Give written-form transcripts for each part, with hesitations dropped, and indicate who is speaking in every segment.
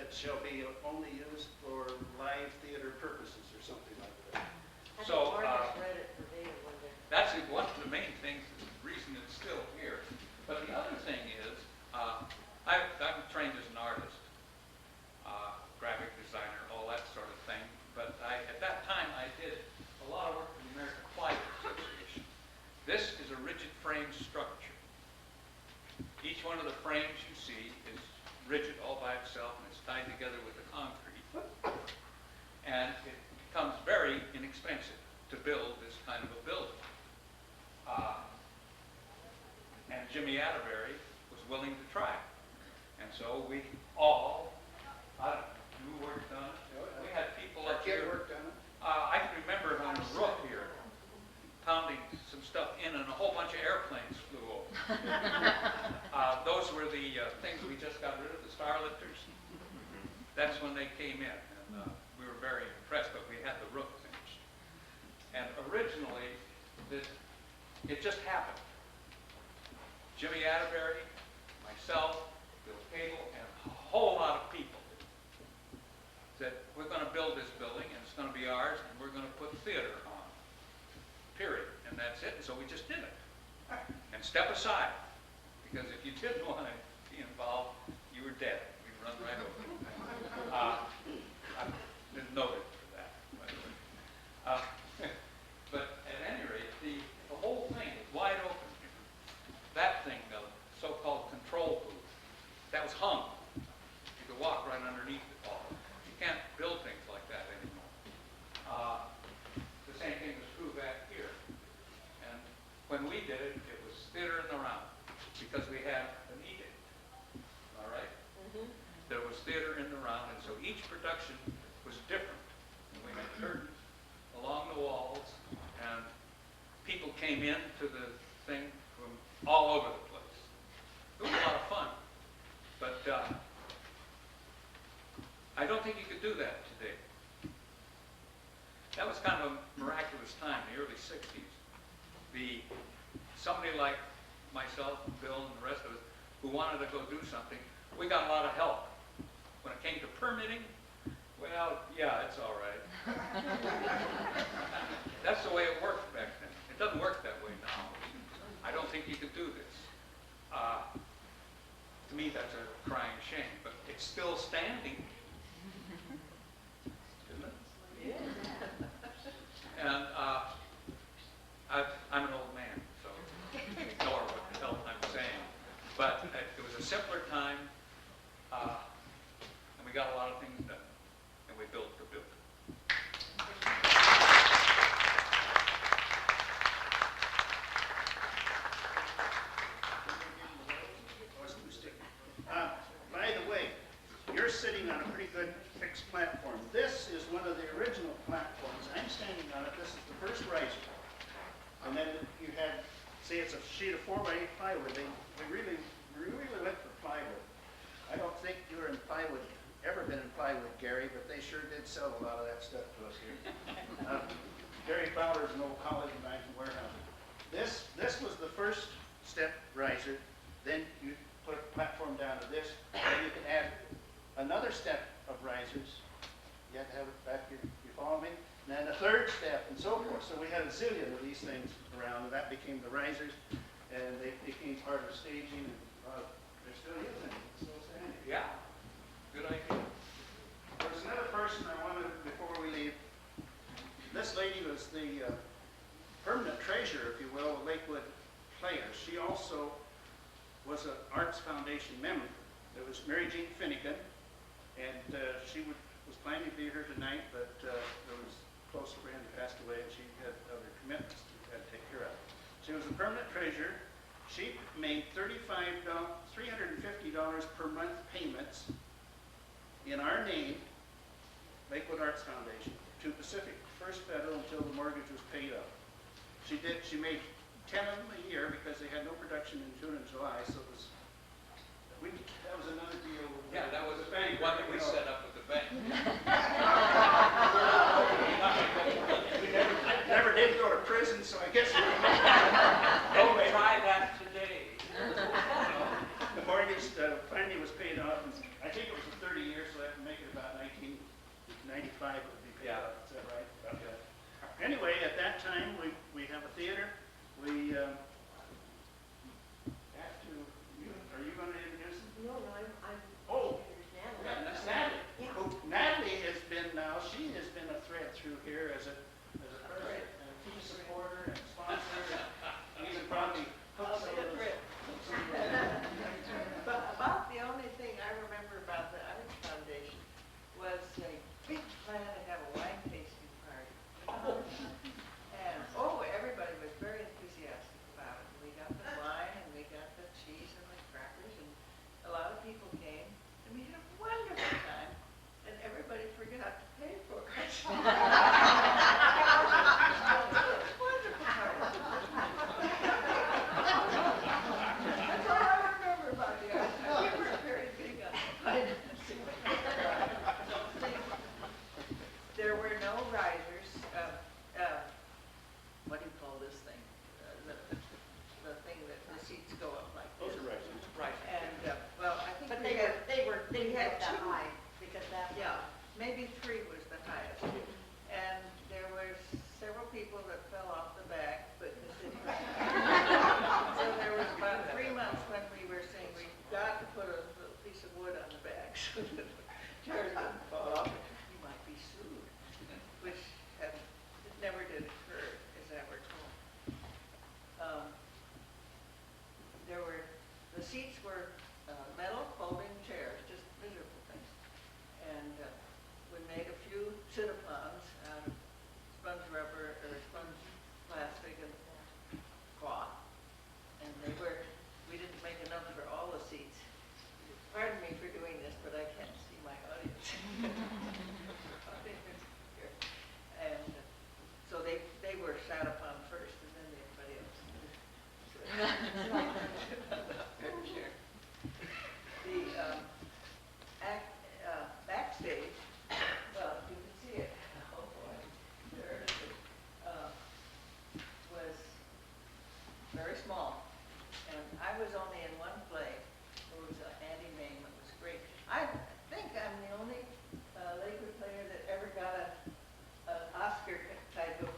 Speaker 1: that shall be only used for live theater purposes or something like that.
Speaker 2: I think
Speaker 3: So,
Speaker 2: Marcus read it verbatim one day.
Speaker 3: that's one of the main things, the reason it's still here. But the other thing is, I'm trained as an artist, graphic designer, all that sort of thing. But at that time, I did a lot of work for the American Plywood Association. This is a rigid frame structure. Each one of the frames you see is rigid all by itself, and it's tied together with the concrete. And it becomes very inexpensive to build this kind of a building. And Jimmy Atterbury was willing to try. And so we all, you worked on it. We had people up here.
Speaker 1: Worked on it.
Speaker 3: I can remember on the roof here, pounding some stuff in, and a whole bunch of airplanes flew over. Those were the things we just got rid of, the Starlifters. That's when they came in, and we were very impressed, but we had the roof finished. And originally, it just happened. Jimmy Atterbury, myself, Bill Cable, and a whole lot of people said, we're going to build this building, and it's going to be ours, and we're going to put theater on, period. And that's it. And so we just did it. And step aside, because if you didn't want to be involved, you were dead. We'd run right over you. I didn't know it for that, by the way. But at any rate, the whole thing is wide open. That thing, the so-called control booth, that was hung. You could walk right underneath it all. You can't build things like that anymore. The same thing was true back here. And when we did it, it was theater in the round, because we had an edict. All right?
Speaker 2: Mm-hmm.
Speaker 3: There was theater in the round, and so each production was different. And we had curtains along the walls, and people came into the thing from all over the place. It was a lot of fun. But I don't think you could do that today. That was kind of a miraculous time, the early 60s. Somebody like myself, Bill, and the rest of us, who wanted to go do something, we got a lot of help. When it came to permitting, well, yeah, it's all right. That's the way it worked back then. It doesn't work that way now. I don't think you could do this. To me, that's a crying shame, but it's still standing. Isn't it?
Speaker 2: Yeah.
Speaker 3: And I'm an old man, so ignore what the hell I'm saying. But it was a simpler time, and we got a lot of things done, and we built the building.
Speaker 1: By the way, you're sitting on a pretty good fixed platform. This is one of the original platforms. I'm standing on it. This is the first riser. And then you had, say it's a sheet of 4x8 plywood. We really went for plywood. I don't think you were in plywood, ever been in plywood, Gary, but they sure did sell a lot of that stuff to us here. Gary Fowler's an old college and Bank warehouse. This was the first step riser. Then you put a platform down to this, and you can add another step of risers. You have to have it back here. You follow me? And then a third step, and so forth. So we had a zillion of these things around, and that became the risers, and they became part of staging. And they're still using it. It's still standing.
Speaker 3: Yeah, good idea.
Speaker 1: There's another person I wanted before we leave. This lady was the permanent treasurer, if you will, of Lakewood Players. She also was an Arts Foundation member. There was Mary Jean Finnegan, and she was planning to be here tonight, but there was a close friend who passed away, and she had other commitments to had to take care of. She was a permanent treasurer. She made $350 per month payments in our name, Lakewood Arts Foundation, to Pacific First Federal until the mortgage was paid up. She made 10 of them a year because they had no production in June and July, so it was, that was another deal.
Speaker 3: Yeah, that was the one that we set up with the bank.
Speaker 1: We never did go to prison, so I guess
Speaker 3: Don't try that today.
Speaker 1: the mortgage finally was paid off. And I think it was for 30 years, so that
Speaker 4: chairs didn't fall off, you might be sued, which it never did occur, as I were told. The seats were metal folding chairs, just miserable things. And we made a few sit-upons out of sponge rubber or sponge plastic and cloth. And we didn't make enough for all the seats. Pardon me for doing this, but I can't see my audience. And so they were sat upon first, and then everybody else. Sure. The backstage, well, you can see it. Oh boy, there it is. Was very small, and I was only in one play. It was Andy Mame. It was great. I think I'm the only Lakewood player that ever got an Oscar type of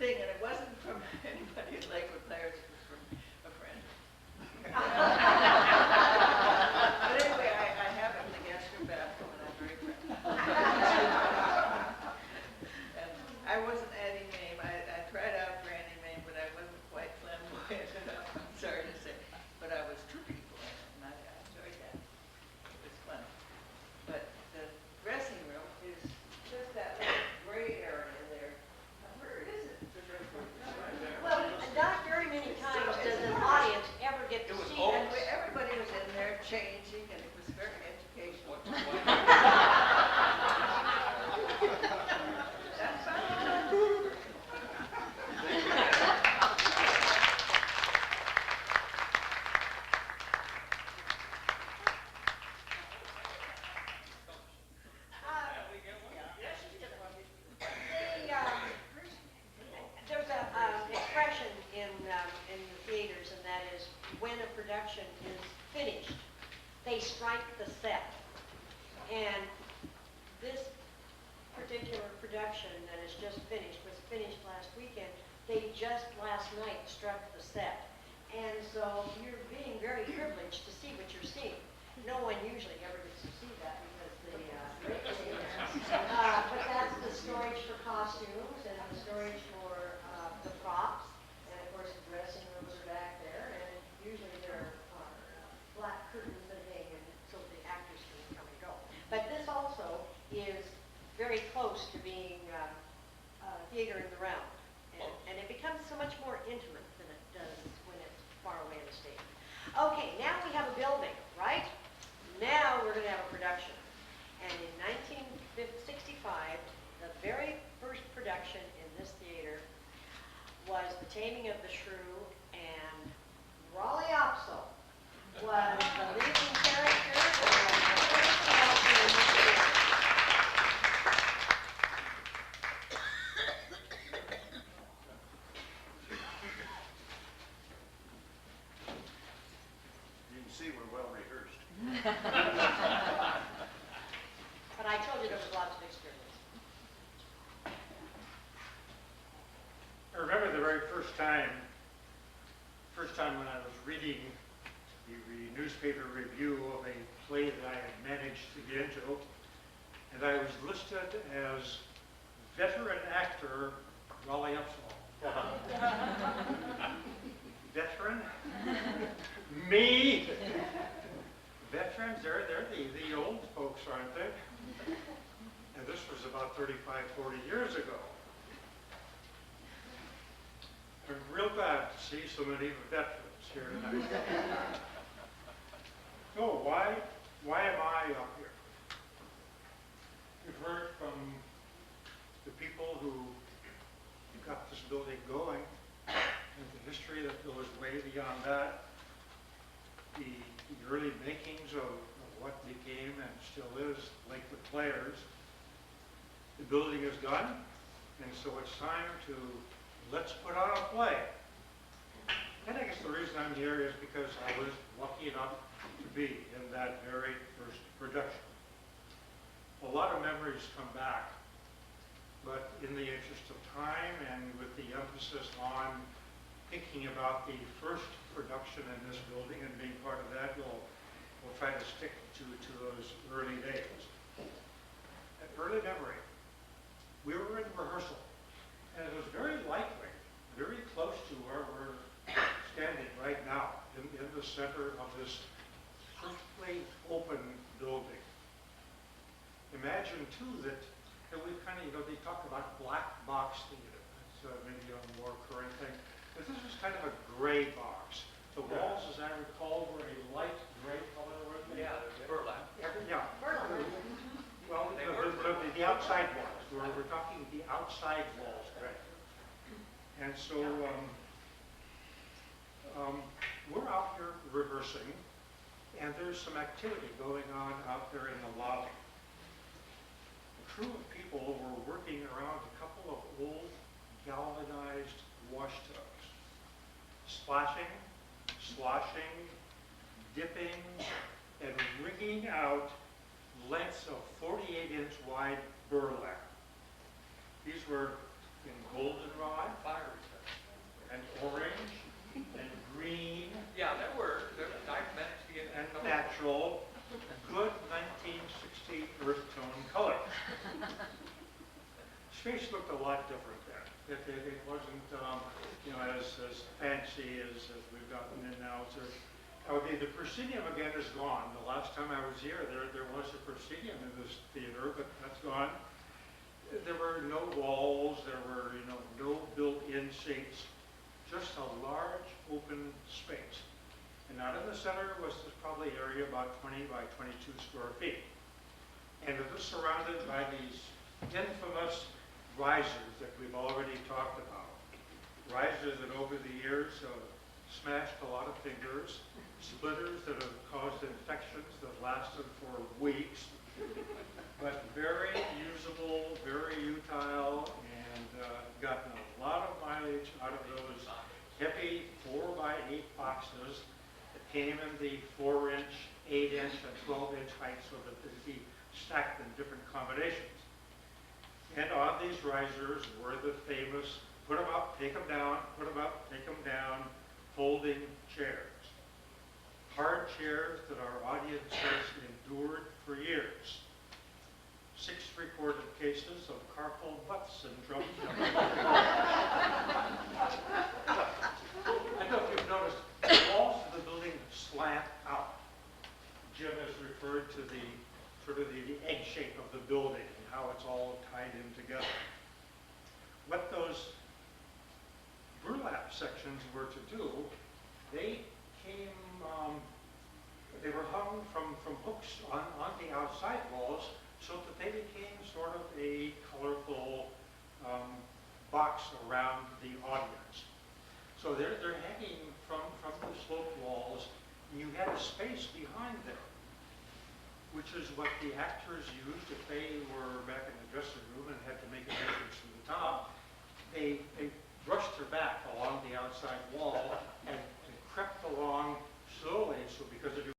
Speaker 4: thing, and it wasn't from anybody at Lakewood Players. It was from a friend. But anyway, I happened to guess her bathroom, and I'm very proud. And I wasn't Andy Mame. I tried out for Andy Mame, but I wasn't quite flamboyant enough, I'm sorry to say. But I was two people in it, and I enjoyed that. It was fun. But the dressing room is just that little gray area there. Now, where is it?
Speaker 2: Well, not very many times does an audience ever get to
Speaker 3: It was
Speaker 2: see
Speaker 3: old.
Speaker 2: it.
Speaker 4: And everybody was in there changing, and it was very educational. That's fine.
Speaker 2: There's an expression in the theaters, and that is when a production is finished, they strike the set. And this particular production that is just finished was finished last weekend. They just last night struck the set. And so you're being very privileged to see what you're seeing. No one usually ever gets to see that because but that's the storage for costumes and the storage for the props. And of course the dressing rooms are back there. And usually there are black curtains that hang in so the actors can come and go. But this also is very close to being theater in the round. And it becomes so much more intimate than it does when it's far away on the stage. Okay, now we have a building, right? Now we're going to have a production. And in 1965, the very first production in this theater was The Taming of the Shrew, and Raleigh Opso was the leading character and was the first character in this theater.
Speaker 1: You can see we're well rehearsed.
Speaker 2: But I told you there was lots of experience.
Speaker 5: I remember the very first time when I was reading the newspaper review of a play that I had managed to get into, and I was listed as veteran actor Raleigh Upsall. Veteran? Me? Veterans, they're the old folks, aren't they? And this was about 35, 40 years ago. I'm real glad to see so many veterans here tonight. So why am I up here? You've heard from the people who got this building going, and the history that goes way beyond that, the early makings of what became and still is Lakewood Players. The building is done, and so it's time to let's put on a play. And I guess the reason I'm here is because I was lucky enough to be in that very first production. A lot of memories come back, but in the interest of time and with the emphasis on thinking about the first production in this building and being part of that, we'll try to stick to those early days. An early memory. We were in rehearsal, and it was very likely, very close to where we're standing right now, in the center of this perfectly open building. Imagine too that we kind of, they talk about black box theater. It's maybe a more current thing. But this was kind of a gray box. The walls, as I recall, were a light gray color, weren't they?
Speaker 3: Yeah, burlap.
Speaker 5: Yeah.
Speaker 2: Berlin.
Speaker 5: Well,
Speaker 3: They were
Speaker 5: the outside walls. We're talking the outside walls, right? And so we're out here rehearsing, and there's some activity going on out there in the lobby. A crew of people were working around a couple of old galvanized wash tubs, splashing, sloshing, dipping, and wringing out lengths of 48-inch wide burlap. These were in goldenrod
Speaker 3: Fire.
Speaker 5: and orange and green
Speaker 3: Yeah, I managed to get
Speaker 5: and
Speaker 3: that.
Speaker 5: natural, good 1960 earth tone color. Space looked a lot different then. It wasn't, as fancy as we've gotten in now. Okay, the proscenium again is gone. The last time I was here, there was a proscenium in this theater, but that's gone. There were no walls, there were, no built-in seats, just a large open space. And out in the center was this probably area about 20 by 22 square feet. And it was surrounded by these infamous risers that we've already talked about. Risers that over the years smashed a lot of fingers, splitters that have caused infections that lasted for weeks, but very usable, very utile, and gotten a lot of mileage out of those heavy 4x8 boxes that came in the 4-inch, 8-inch, and 12-inch height so that they'd be stacked in different combinations. And on these risers were the famous put them up, take them down, put them up, take them down, folding chairs. Hard chairs that our audience has endured for years. 6 recorded cases of carpal butt syndrome. I don't know if you've noticed, the walls of the building slant out. Jim has referred to the sort of the egg shape of the building and how it's all tied in together. What those burlap sections were to do, they came, they were hung from hooks on the outside walls so that they became sort of a colorful box around the audience. So they're hanging from the sloped walls, and you had a space behind them, which is what the actors used if they were back in the dressing room and had to make a entrance from the top. They brushed their back along the outside wall and crept along slowly, so because if you